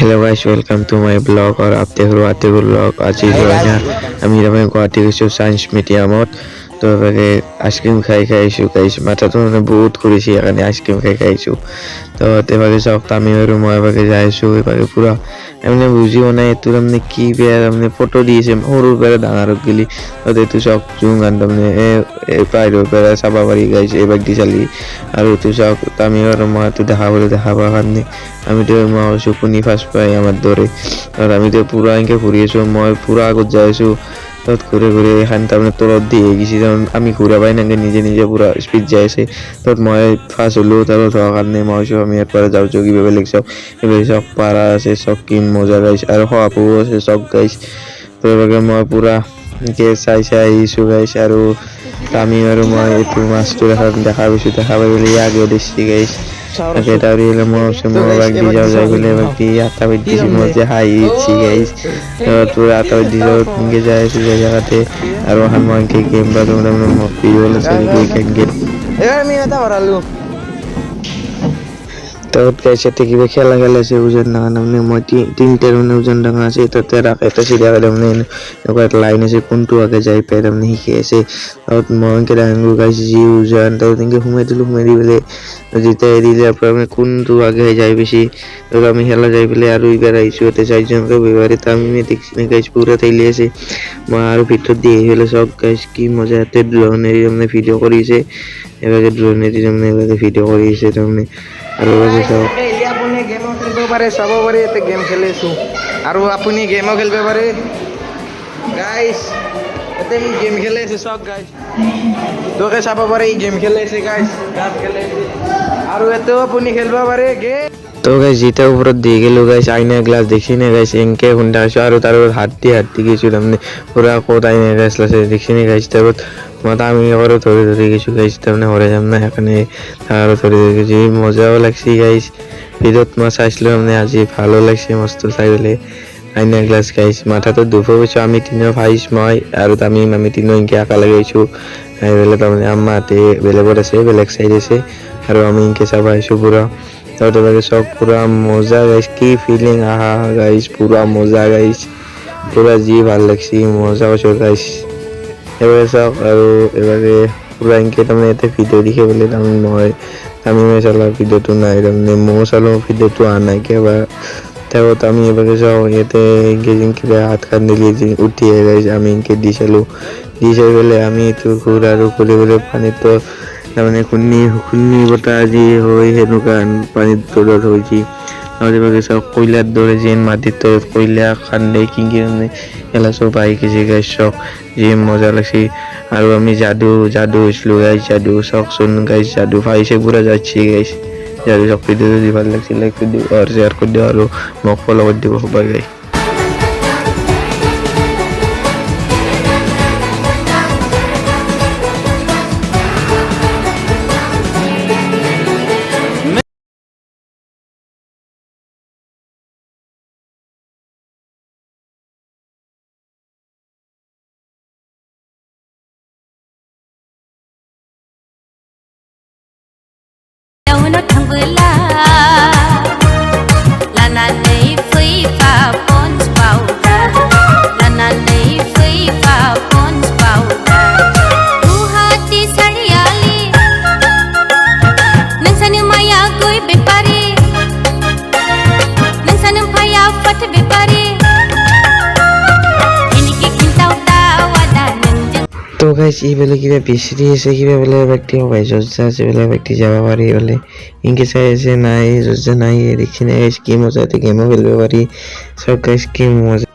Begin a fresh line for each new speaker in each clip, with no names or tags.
Hello guys, welcome to my blog और आप देख रहे हो आते ब्लॉग। आज আমি গুৱাহাটী গৈছোঁ ছায়েন্স মিউজিয়ামত। তো এবাৰে আইচক্ৰীম খাই আহিছোঁ গাইছ। মাথাটো মানে বহুত ঘূৰিছে, সেইকাৰণে আইচক্ৰীম খাই আহিছোঁ। তো এবাৰে চাওক, আমি আৰু মই এবাৰে যাই আছোঁ। এবাৰে পূৰা মানে বুজিও নাই এইটো তাৰমানে কি বেয়া, তাৰমানে ফটো দি আছে সৰুৰ পৰা ডাঙৰক গেলি। এইটো চাওক জুং গান তাৰমানে বাহিৰৰ পৰা চাব পাৰি গাইছ এইবাৰ দি চালি। আৰু এইটো চাওক, আমি আৰু মই এইটো দেখাব কাৰণে আমিতো মই কৈছোঁ শুনি ফাৰ্ষ্ট পাই আমাৰ দৰে। আৰু আমিতো পূৰা এনেকৈ ঘূৰি আছোঁ, মই পূৰা আগত যাই আছোঁ। তাত ঘূৰি এখন তাৰমানে তলত দি গৈছে, তাৰমানে আমি ঘূৰা পাই এনেকৈ নিজে পূৰা স্পীড যাই আছে। তাত মই ফাৰ্ষ্ট হ'লোঁ, তলত হোৱাৰ কাৰণে মই কৈছোঁ আমি ইয়াৰ পৰা যাওঁ কিবা বেলেগ চাওক। এইবিলাক চাওক পাৰা আছে, চক কি মজা গাইছ, আৰু শহাপহু আছে চক গাইছ। তো এইভাগে মই পূৰা এনেকৈ চাই আহিছোঁ গাইছ। আৰু আমি আৰু মই এইটো মাছটো দেখা পাইছোঁ, দেখা পাই পেলাই আগে দিছে গাইছ। তাকে তাহলে মই এবাক দি যাই পেলাই এবাক দি আটাবাই দিছি, মই যে হাঁহিছি গাইছ। তোরা আটাবাই দিছ এনেকৈ যাই আছোঁ যাই থাকাতে আৰু এখন মই এনেকৈ গেম পালোঁ, তাৰমানে মই ভিডিঅ' আছে উইকেণ্ড গেম। তাত গাইছে কিবা খেলা খেলাইছে ওজন ডাঙা, তাৰমানে মই তিনিটাৰ মানে ওজন ডাঙা আছে। তাতে এটা চিধা তাৰমানে এনেকুৱা এটা লাইন আছে, কোনটো আগে যাই পাই তাৰমানে শিকি আছে। তাত মই এনেকৈ ডাঙৰ গাইছে যি ওজন, তাত এনেকৈ সোমাই দিলোঁ, সোমাই দি পেলাই যেতিয়া এৰি দিয়াৰ পৰা মানে কোনটো আগে যাই বেছি। তাত আমি খেলা যাই পেলাই আৰু এইবাৰ আহিছোঁ ইয়াতে চাৰিজনকৈ ব্যৱহাৰে আমি দেখছি গাইছ পূৰা ঠেলি আছে। মই আৰু ভিতৰত দি আহি পেলাই চব গাইছ কি মজা ইয়াতে ড্ৰোনেদি তাৰমানে ভিডিঅ' কৰিছে। এবাৰে ড্ৰোনেদি তাৰমানে এবাৰে ভিডিঅ' কৰিছে তাৰমানে। আৰু
আপুনি গেমো খেলিব পাৰে, চাব পাৰে, ইয়াতে গেম খেলি আছোঁ। আৰু আপুনি গেমো খেলিব পাৰে গাইছ, ইয়াতে ই গেম খেলি আছে চাওক গাইছ। তোকে চাব পাৰে ই গেম খেলি আছে গাইছ, গান খেলি আছে। আৰু ইয়াতেও আপুনি খেলিব পাৰে গেম।
তো গাইছ যেতিয়া ওপৰত দি গ'লোঁ গাইছ, আইনা গ্লাছ দেখি নে গাইছ এনেকৈ খুন্দা আছোঁ। আৰু তাৰ হাত দি গৈছোঁ, তাৰমানে পূৰা ক'ত আইনা গ্লাছ আছে দেখি নে গাইছ। তাৰপিছত মই আমি আৰু ধৰি গৈছোঁ গাইছ, তাৰমানে হৰাই যাম না, সেইকাৰণে আৰু ধৰি গৈছোঁ। মজাও লাগছি গাইছ, ভিডিঅ'ত মই চাইছিলোঁ তাৰমানে আজি ভালো লাগছে মস্ত চাই পেলাই। আইনা গ্লাছ গাইছ মাথাটো দুখ গৈছোঁ। আমি তিনিও ভাইছ মই আৰু আমি তিনিও এনেকৈ একেলগে গৈছোঁ। আহি পেলাই তাৰমানে আম্মাহঁতে বেলেগত আছে, বেলেগ চাইড আছে, আৰু আমি এনেকৈ চাব আহিছোঁ পূৰা। তাতে চব পূৰা মজা গাইছ, কি ফিলিং আহা গাইছ, পূৰা মজা গাইছ, পূৰা যি ভাল লাগছি মজা কৈছোঁ গাইছ। এবাৰে চাওক আৰু এবাৰে পূৰা এনেকৈ তাৰমানে ইয়াতে ভিডিঅ' দেখি পেলাই তাৰমানে মই চালোঁ ভিডিঅ'টো নাই, তাৰমানে ময়ো চালোঁ ভিডিঅ'টো অহা নাই কিবা। তাৰপিছত আমি এবাৰে চাওঁ ইয়াতে এনেকৈ কিবা হাত খান দিলি উঠি আহে গাইছ, আমি এনেকৈ দি চাই পেলাই আমি এইটো ঘূৰি পানীতো তাৰমানে ঘূৰ্ণি বতাহ যি হয় সেনেকুৱা পানীত দৌৰত হৈছে। আৰু এবাৰে চাওক কয়লাৰ দৰে যেন মাটিৰ তলত কয়লা খান্দে কিংকি তাৰমানে খেলা চব আহি গৈছে গাইছ চাওক, যি মজা লাগছে। আৰু আমি যাদু হৈছিলোঁ গাইছ, যাদু চাওকচোন গাইছ, যাদু পাইছে পূৰা যাচ্ছি গাইছ। যাদু চাওক, ভিডিঅ' যদি ভাল লাগছে লাইক কৰি দিওঁ আৰু শ্বেয়াৰ কৰি দিওঁ আৰু মোক ফ'ল' কৰি দিব সবাই গাইছ।
थांबोला लानानै फैफा पन्स पाउडार, लानानै फैफा पन्स पाउडार। गुवाहाटी सारियालि नोंसानो माया गय बेपारि, नोंसानो फाया फाथ बेपारि, इनिके खिन्थाव दावादा नोंजों।
তো গাইছ এইফালে কিবা বিচাৰি আছে, কিবা বোলে ব্যক্তি সবাই যজ্জা আছে, বোলে ব্যক্তি যাব পাৰি বোলে ইনকে চাই আছে। নাই যজ্জা নাই দেখছি নাই গাইছ, কি মজা গেমো খেলিব পাৰি চব গাইছ, কি মজা।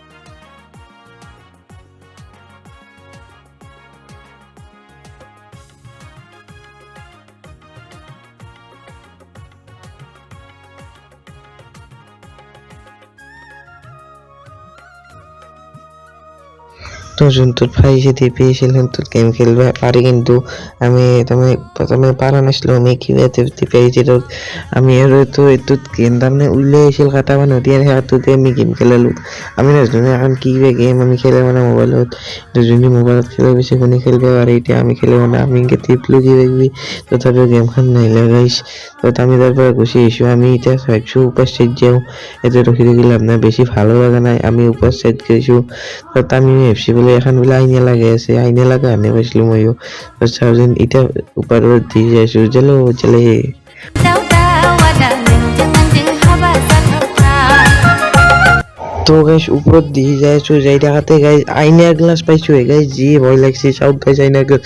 তো যোনটোত পাইছে টিপিছিল যোনটোত গেম খেলিব পাৰি কিন্তু আমি তাৰমানে প্ৰথমে পাৰা নাছিলোঁ আমি কিবা টিপাইছিল আমি আৰু এইটোত গেম তাৰমানে উলিয়াই আহিছিল কাটা মানুহ দিয়ে সেইটোতে আমি গেম খেলালোঁ আমি নাজানো এখন কিবা গেম আমি খেলে মানে মোবাইলত যোনে মোবাইলত খেলে বেছি কোনে খেলিব পাৰে এতিয়া আমি খেলে মানে আমি এনেকৈ টিপলোঁ কিবা কিবি তথাপিও গেমখন নাহিলে গাইছ তাত আমি তাৰ পৰা গুচি আহিছোঁ আমি এতিয়া চাইছোঁ ওপৰ চাইড যাওঁ এতিয়া ৰখি থাকি লাভ নাই বেছি ভালো লগা নাই আমি ওপৰ চাইড গৈছোঁ তাত আমি ভাবিছোঁ বোলে এখন বোলে আইনা লাগে আছে আইনা লগা আনি পাইছিলোঁ ময়ো চাওঁ যেন এতিয়া ওপৰত দি যাইছোঁ জেলে
Daw daw ada nenjeng haba sakapra.
তো গাইস উপর দিয়ে যাইছো যাই দেখাতে গাইস আইনার গ্লাস পাইছো গাইস জি ভয় লাগছে সব গাইস আইনার গ্লাস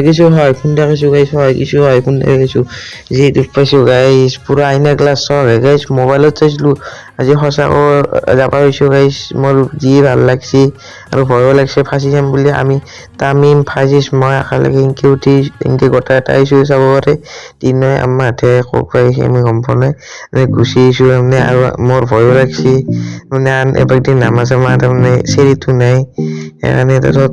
কিছু হয় ফোন দেখাইছো গাইস হয় কিছু হয় ফোন দেখাইছো জি দুখ পাইছো গাইস পুরো আইনার গ্লাস সব গাইস মোবাইলত চাইছিলো আজি সঁচাকৈ যাবা হৈছো গাইস মোৰ জি ভাল লাগছে আৰু ভয়ো লাগছে ফাঁচি যাম বুলি আমি তামিম ফাঁচিছ মই একেলগে এনেকৈ উঠি এনেকৈ গোটা এটা আহিছোঁ চাব পাৰে দিনে আমাৰ হাতে ক'ৰ পৰা আহিছে আমি গম পোৱা নাই গুচি আহিছোঁ তাৰমানে আৰু মোৰ ভয়ো লাগছে মানে এবাৰ দিন নামা চামা তাৰমানে চেৰিটো নাই সেইকাৰণে তাৰপিছত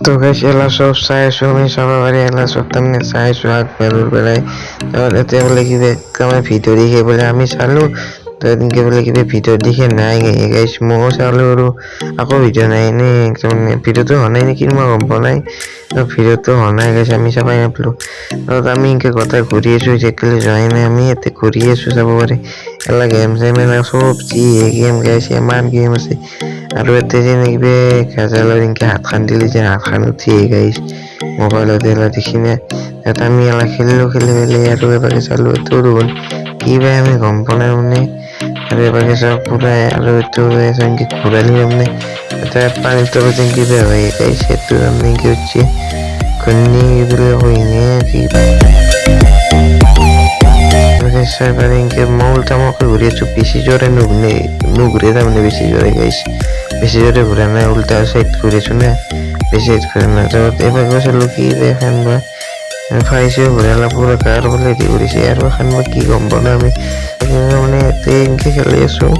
তো গাইস এলা সব চাই আছোঁ আমি চাব পাৰি এলা সব তাৰমানে চাই আছোঁ আগবেলৰ পেলাই তাৰপিছত এতিয়া বোলে কিবা তাৰমানে ভিডিঅ' দেখে বোলে আমি চালোঁ তো এনেকৈ বোলে কিবা ভিডিঅ' দেখে নাই গাইছ ময়ো চালোঁ আৰু আকৌ ভিডিঅ' নাই এনেই তাৰমানে ভিডিঅ'টো হোৱা নাই নেকি মই গম পোৱা নাই ভিডিঅ'টো হোৱা নাই গাইছ আমি চাবাই নাপালোঁ তাৰপিছত আমি এনেকৈ গোটেই ঘূৰি আছোঁ যেতিয়ালৈ যোৱাই নাই আমি ইয়াতে ঘূৰি আছোঁ চাব পাৰি এলা গেম চেম এলা চব যি গেম গাইছে ইমান গেম আছে আৰু ইয়াতে যেন কিবা গাজালৰ এনেকৈ হাতখন দিলে যেন হাতখন উঠি গাইছ মোবাইলত এলা দেখি নাই তাত আমি এলা খেলিলোঁ খেলি মেলি আৰু এবাৰ চালোঁ এইটো দেখোন কিবা আমি গম পোৱা নাই মানে আৰু এবাৰ চাওঁ পুৰা আৰু এইটো এনেকৈ ঘূৰালি তাৰমানে এটা পানীৰ তলত যেন কিবা হয় গাইছ সেইটো তাৰমানে কি হচ্ছে ঘূৰ্ণি বোলে হয়নে কিবা চাইবাৰে এনেকৈ মই উল্টামুখে ঘূৰি আছোঁ বেছি জোৰে নুঘূৰে তাৰমানে বেছি জোৰে গাইছ বেছি জোৰে ঘূৰা নাই উল্টা চাইড ঘূৰি আছোঁ না বেছি চাইড ঘূৰা নাই তাৰপিছত এবাৰ গৈছিলোঁ কি এখন বা ফাইছোঁ ঘূৰালা পুৰা গাৰ বোলে দি ঘূৰিছে আৰু এখন বা কি গম পোৱা নাই আমি মানে ইয়াতে এনেকৈ খেলি আছোঁ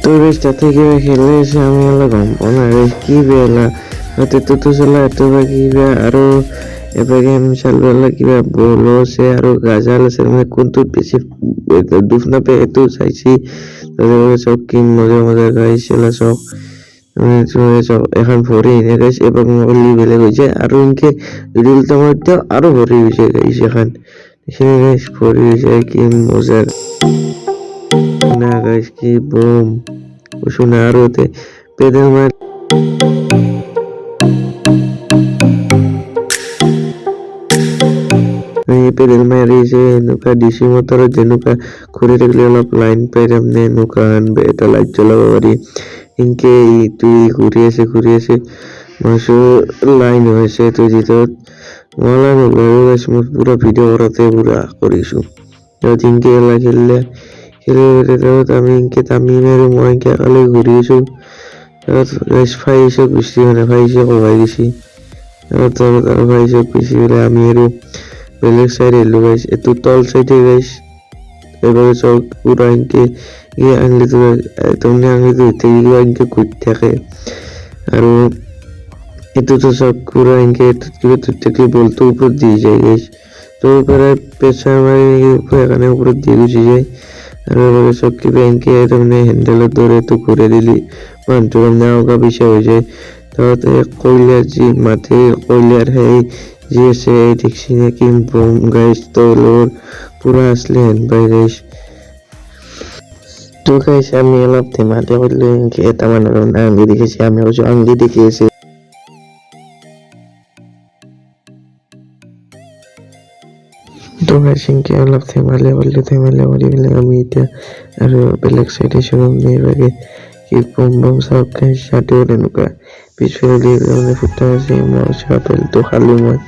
তো বেশ তাতে কিবা খেলি আছে আমি অলপ গম পোৱা নাই কি বেলা তেতো চলা এইটো বা কিবা আৰু এবাৰ গেম চালোঁ অলপ কিবা বলো আছে আৰু গাজাল আছে মানে কোনটোত বেছি দুখ নাপায় এইটো চাইছি চব কি মজা মজা গাইছিল চব এখন ভৰি এনে গাইছে এবাৰ মোবাইল বেলেগ হৈ যায় আৰু এনেকৈ ৰিল টাইমত আৰু ভৰি হৈ যায় গাইছে এখন এইখিনি গাইছ ভৰি হৈ যায় কি মজা না গাইছ কি বম শুনা আৰু ইয়াতে পেডেল মাৰ পেডেল মাৰিছে এনেকুৱা ডিচি মটৰত যেনেকুৱা ঘূৰি থাকিলে অলপ লাইন পাই তাৰমানে এনেকুৱা এটা লাইট জ্বলাব পাৰি এনেকৈ ইটো ঘূৰি আছে মই লাইন হৈছে এইটো ভিতৰত মই গাইছ মই পুৰা ভিডিঅ' কৰাতে পুৰা কৰিছোঁ তাৰপিছত এনেকৈ এলা খেলি তাৰপিছত আমি এনেকৈ তামিম আৰু মই এনেকৈ একেলগে ঘূৰি আছোঁ তাৰপিছত গাইছ ফাইছোঁ গুচি মানে ফাইছে কমাই দিছে তাৰপিছত আৰু ফাইছোঁ গুচি পেলাই আমি আৰু বেলেগ চাইড আহিলোঁ গাইছ এইটো তল চাইডে গাইছ এবাৰ চব পুৰা এনেকৈ আঙুলিটো তাৰমানে আঙুলিটো উঠি কিবা এনেকৈ ঘূৰি থাকে আৰু এইটোতো চব পুৰা এনেকৈ এইটোত কিবা ধৰি থাকিলে বলটো ওপৰত দি যায় গাইছ তো পৰা প্ৰেছাৰ মাৰি সেইকাৰণে ওপৰত দি গুচি যায় আৰু এবাৰ চব কিবা এনেকৈ তাৰমানে হেণ্ডেলৰ দৰে এইটো ঘূৰাই দিলি মানুহটো তাৰমানে আগা পিছা হৈ যায় তাৰপিছত কয়লাৰ যি মাটি কয়লাৰ সেই যি আছে দেখছি নেকি বম গাইছ তলৰ পুৰা আছলি হেন পাই গাইছ তো গাইছ আমি অলপ ধেমালি কৰিলোঁ এনেকৈ এটা মানুহৰ আঙুলি দেখিছে আমি কৈছোঁ আঙুলি দেখি আছে তো গাইছ এনেকৈ অলপ ধেমালি কৰি পেলাই আমি এতিয়া আৰু বেলেগ চাইডে চলাম এইভাগে কি বম চাওক গাইছ চাটেও তেনেকুৱা পিছফালে মানে ফুটা আছে মই আপেলটো খালোঁ মই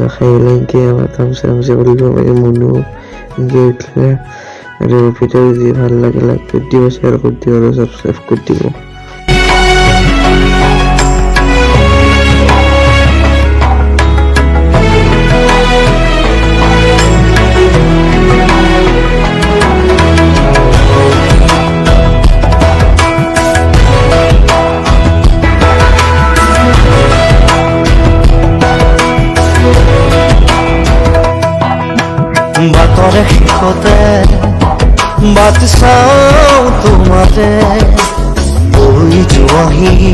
খাই পেলাই এনেকৈ আমাৰ তামচা কৰিব পাৰি মনো এনেকৈ উঠিলে আৰু ভিডিঅ' যদি ভাল লাগে লাইক কৰি দিব শ্বেয়াৰ কৰি দিব আৰু ছাবস্ক্ৰাইব কৰি দিব
বাটৰে শেষতে বাট চাওঁ তোমাৰে হৈ যোৱাহি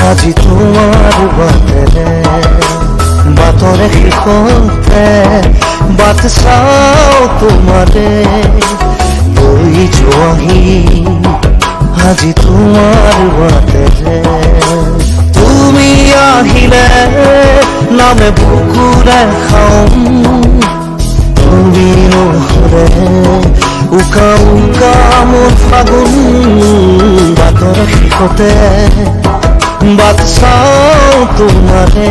আজি তোমাৰ বাটেৰে বাটৰে শেষতে বাট চাওঁ তোমাৰে হৈ যোৱাহি আজি তোমাৰ বাটেৰে তুমি আহিলে নামে বুকুৰে খাম তুমি নহলে উকা উকা মোৰ ফাগুন বাটৰ শেষতে বাট চাওঁ তোমাৰে